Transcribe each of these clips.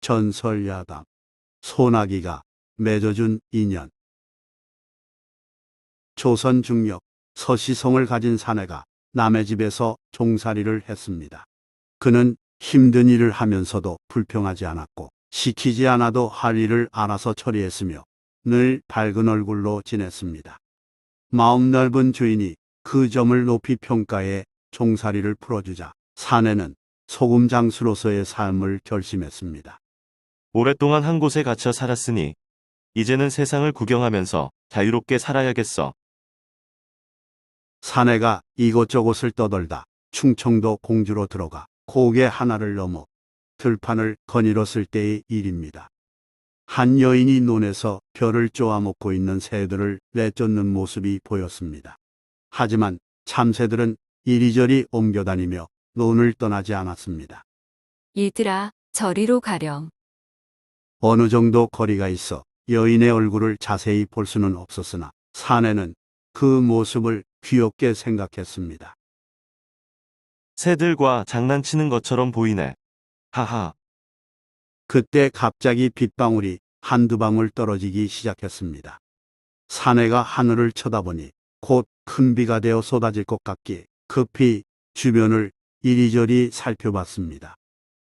전설야담. 소나기가 맺어준 인연. 조선 중력 서시성을 가진 사내가 남의 집에서 종살이를 했습니다. 그는 힘든 일을 하면서도 불평하지 않았고 시키지 않아도 할 일을 알아서 처리했으며 늘 밝은 얼굴로 지냈습니다. 마음 넓은 주인이 그 점을 높이 평가해 종살이를 풀어주자 사내는 소금 장수로서의 삶을 결심했습니다. 오랫동안 한 곳에 갇혀 살았으니 이제는 세상을 구경하면서 자유롭게 살아야겠어. 사내가 이곳저곳을 떠돌다 충청도 공주로 들어가 고개 하나를 넘어 들판을 거닐었을 때의 일입니다. 한 여인이 논에서 벼를 쪼아먹고 있는 새들을 내쫓는 모습이 보였습니다. 하지만 참새들은 이리저리 옮겨다니며 논을 떠나지 않았습니다. 얘들아, 저리로 가렴. 어느 정도 거리가 있어 여인의 얼굴을 자세히 볼 수는 없었으나 사내는 그 모습을 귀엽게 생각했습니다. 새들과 장난치는 것처럼 보이네. 하하. 그때 갑자기 빗방울이 한두 방울 떨어지기 시작했습니다. 사내가 하늘을 쳐다보니 곧 큰 비가 되어 쏟아질 것 같기에 급히 주변을 이리저리 살펴봤습니다.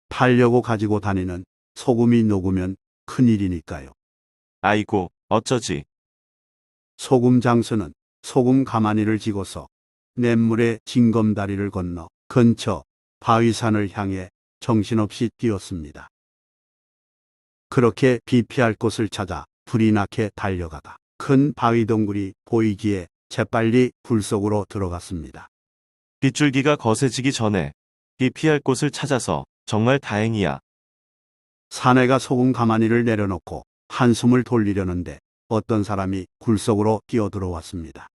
팔려고 가지고 다니는 소금이 녹으면 큰일이니까요. 아이고, 어쩌지. 소금 장수는 소금 가마니를 지고서 냇물의 징검다리를 건너 근처 바위산을 향해 정신없이 뛰었습니다. 그렇게 비피할 곳을 찾아 불이 나게 달려가다 큰 바위 동굴이 보이기에 재빨리 불 속으로 들어갔습니다. 빗줄기가 거세지기 전에 비 피할 곳을 찾아서 정말 다행이야. 사내가 소금 가마니를 내려놓고 한숨을 돌리려는데 어떤 사람이 굴 속으로 끼어들어왔습니다.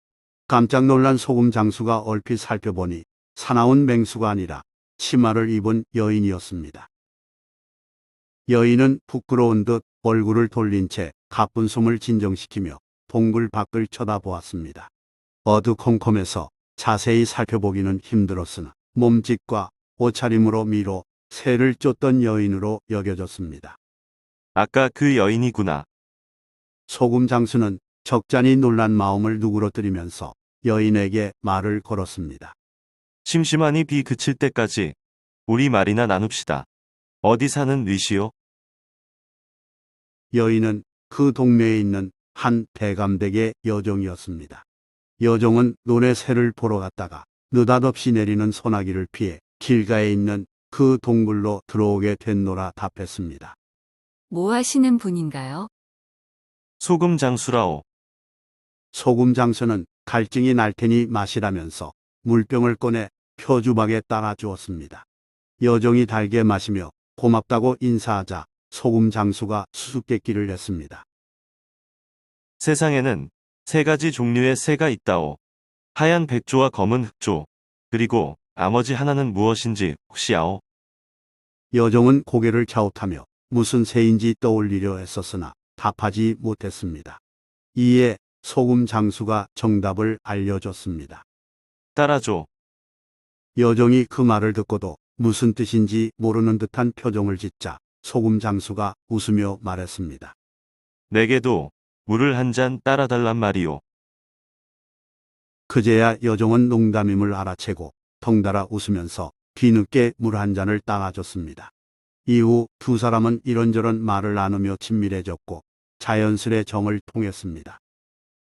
깜짝 놀란 소금 장수가 얼핏 살펴보니 사나운 맹수가 아니라 치마를 입은 여인이었습니다. 여인은 부끄러운 듯 얼굴을 돌린 채 가쁜 숨을 진정시키며 동굴 밖을 쳐다보았습니다. 어두컴컴해서 자세히 살펴보기는 힘들었으나 몸짓과 옷차림으로 미로 새를 쫓던 여인으로 여겨졌습니다. 아까 그 여인이구나. 소금 장수는 적잖이 놀란 마음을 누그러뜨리면서 여인에게 말을 걸었습니다. 심심하니 비 그칠 때까지 우리 말이나 나눕시다. 어디 사는 위시오? 여인은 그 동네에 있는 한 대감댁의 여종이었습니다. 여종은 논에 새를 보러 갔다가 느닷없이 내리는 소나기를 피해 길가에 있는 그 동굴로 들어오게 됐노라 답했습니다. 뭐 하시는 분인가요? 소금 장수라오. 소금 장수는 갈증이 날 테니 마시라면서 물병을 꺼내 표주박에 따라 주었습니다. 여종이 달게 마시며 고맙다고 인사하자 소금 장수가 수수께끼를 냈습니다. 세상에는 세 가지 종류의 새가 있다오. 하얀 백조와 검은 흑조. 그리고 나머지 하나는 무엇인지 혹시 아오? 여종은 고개를 갸웃하며 무슨 새인지 떠올리려 했었으나 답하지 못했습니다. 이에 소금 장수가 정답을 알려줬습니다. 따라줘. 여종이 그 말을 듣고도 무슨 뜻인지 모르는 듯한 표정을 짓자 소금 장수가 웃으며 말했습니다. 내게도 물을 한 잔 따라달란 말이오. 그제야 여종은 농담임을 알아채고 덩달아 웃으면서 뒤늦게 물 한 잔을 따라줬습니다. 이후 두 사람은 이런저런 말을 나누며 친밀해졌고 자연스레 정을 통했습니다.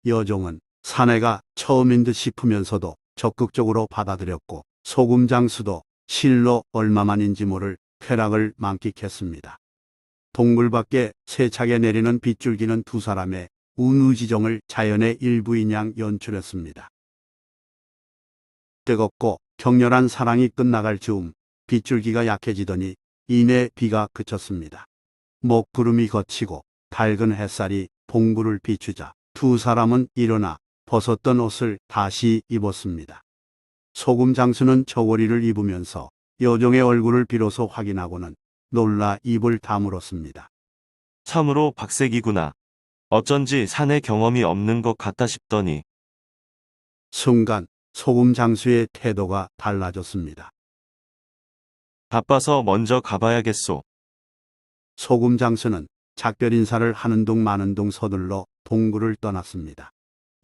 여종은 사내가 처음인 듯 싶으면서도 적극적으로 받아들였고 소금 장수도 실로 얼마만인지 모를 쾌락을 만끽했습니다. 동굴 밖에 세차게 내리는 빗줄기는 두 사람의 운우지정을 자연의 일부인 양 연출했습니다. 뜨겁고 격렬한 사랑이 끝나갈 즈음 빗줄기가 약해지더니 이내 비가 그쳤습니다. 먹구름이 걷히고 밝은 햇살이 동굴을 비추자 두 사람은 일어나 벗었던 옷을 다시 입었습니다. 소금 장수는 저고리를 입으면서 여종의 얼굴을 비로소 확인하고는 놀라 입을 다물었습니다. 참으로 박색이구나. 어쩐지 산에 경험이 없는 것 같다 싶더니. 순간 소금 장수의 태도가 달라졌습니다. 바빠서 먼저 가봐야겠소. 소금 장수는 작별 인사를 하는 둥 마는 둥 서둘러 동굴을 떠났습니다.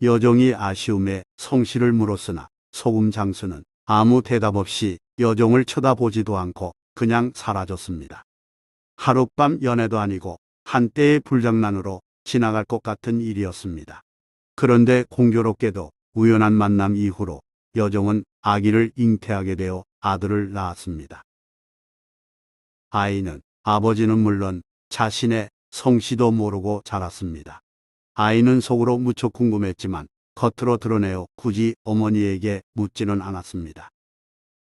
여종이 아쉬움에 성씨를 물었으나 소금 장수는 아무 대답 없이 여종을 쳐다보지도 않고 그냥 사라졌습니다. 하룻밤 연애도 아니고 한때의 불장난으로 지나갈 것 같은 일이었습니다. 그런데 공교롭게도 우연한 만남 이후로 여종은 아기를 잉태하게 되어 아들을 낳았습니다. 아이는 아버지는 물론 자신의 성씨도 모르고 자랐습니다. 아이는 속으로 무척 궁금했지만 겉으로 드러내어 굳이 어머니에게 묻지는 않았습니다.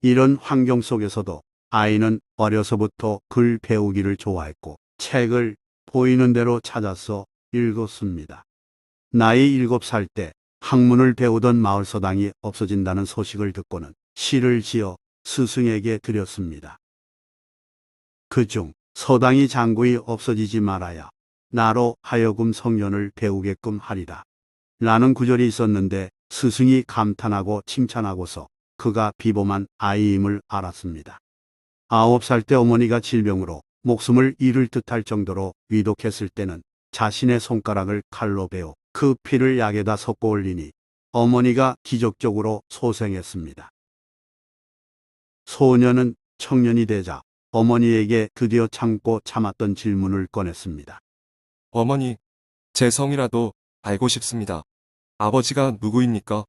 이런 환경 속에서도 아이는 어려서부터 글 배우기를 좋아했고 책을 보이는 대로 찾아서 읽었습니다. 나이 7살 때 학문을 배우던 마을 서당이 없어진다는 소식을 듣고는 시를 지어 스승에게 드렸습니다. 그중 서당이 장구히 없어지지 말아야 나로 하여금 성년을 배우게끔 하리라 라는 구절이 있었는데 스승이 감탄하고 칭찬하고서 그가 비범한 아이임을 알았습니다. 9살 때 어머니가 질병으로 목숨을 잃을 듯할 정도로 위독했을 때는 자신의 손가락을 칼로 베어 그 피를 약에다 섞어 올리니 어머니가 기적적으로 소생했습니다. 소녀는 청년이 되자 어머니에게 드디어 참고 참았던 질문을 꺼냈습니다. 어머니, 제 성이라도 알고 싶습니다. 아버지가 누구입니까?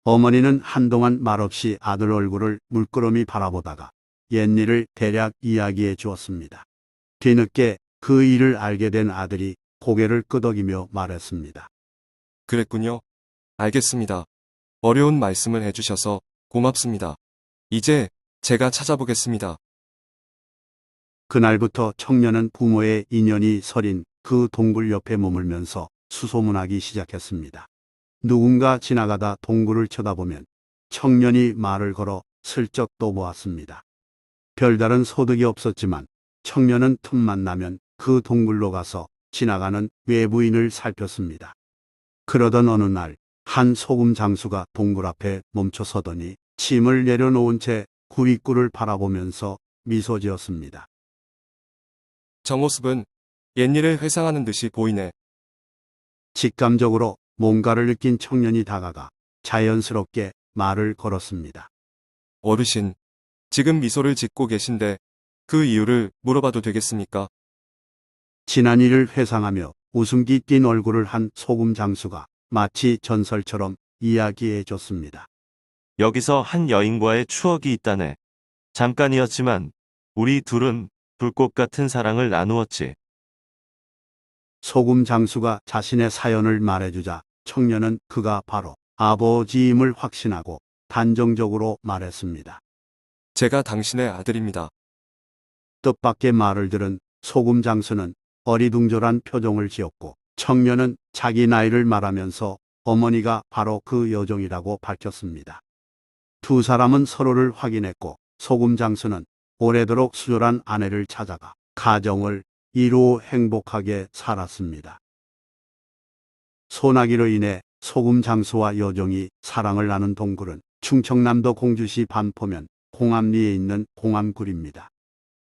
어머니는 한동안 말없이 아들 얼굴을 물끄러미 바라보다가 옛일을 대략 이야기해 주었습니다. 뒤늦게 그 일을 알게 된 아들이 고개를 끄덕이며 말했습니다. 그랬군요. 알겠습니다. 어려운 말씀을 해주셔서 고맙습니다. 이제 제가 찾아보겠습니다. 그날부터 청년은 부모의 인연이 서린 그 동굴 옆에 머물면서 수소문하기 시작했습니다. 누군가 지나가다 동굴을 쳐다보면 청년이 말을 걸어 슬쩍 떠보았습니다. 별다른 소득이 없었지만 청년은 틈만 나면 그 동굴로 가서 지나가는 외부인을 살폈습니다. 그러던 어느 날 한 소금 장수가 동굴 앞에 멈춰 서더니 침을 내려놓은 채 구리꿀을 바라보면서 미소 지었습니다. 저 모습은 옛일을 회상하는 듯이 보이네. 직감적으로 뭔가를 느낀 청년이 다가가 자연스럽게 말을 걸었습니다. 어르신, 지금 미소를 짓고 계신데 그 이유를 물어봐도 되겠습니까? 지난 일을 회상하며 웃음기 띤 얼굴을 한 소금 장수가 마치 전설처럼 이야기해 줬습니다. 여기서 한 여인과의 추억이 있다네. 잠깐이었지만 우리 둘은 불꽃 같은 사랑을 나누었지. 소금 장수가 자신의 사연을 말해주자 청년은 그가 바로 아버지임을 확신하고 단정적으로 말했습니다. 제가 당신의 아들입니다. 뜻밖의 말을 들은 소금 장수는 어리둥절한 표정을 지었고 청년은 자기 나이를 말하면서 어머니가 바로 그 여종이라고 밝혔습니다. 두 사람은 서로를 확인했고 소금 장수는 오래도록 수절한 아내를 찾아가 가정을 이루어 행복하게 살았습니다. 소나기로 인해 소금 장수와 여종이 사랑을 나눈 동굴은 충청남도 공주시 반포면 공암리에 있는 공암굴입니다.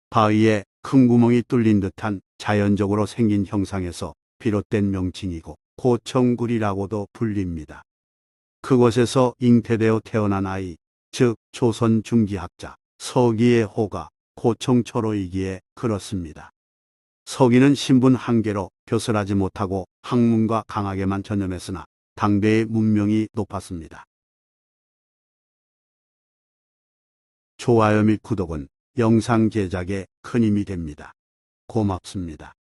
바위에 큰 구멍이 뚫린 듯한 자연적으로 생긴 형상에서 비롯된 명칭이고 고청굴이라고도 불립니다. 그곳에서 잉태되어 태어난 아이, 즉 조선 중기학자 서기의 호가 고청초로이기에 그렇습니다. 서기는 신분 한계로 벼슬하지 못하고 학문과 강학에만 전념했으나 당대의 문명이 높았습니다. 좋아요 및 구독은 영상 제작에 큰 힘이 됩니다. 고맙습니다.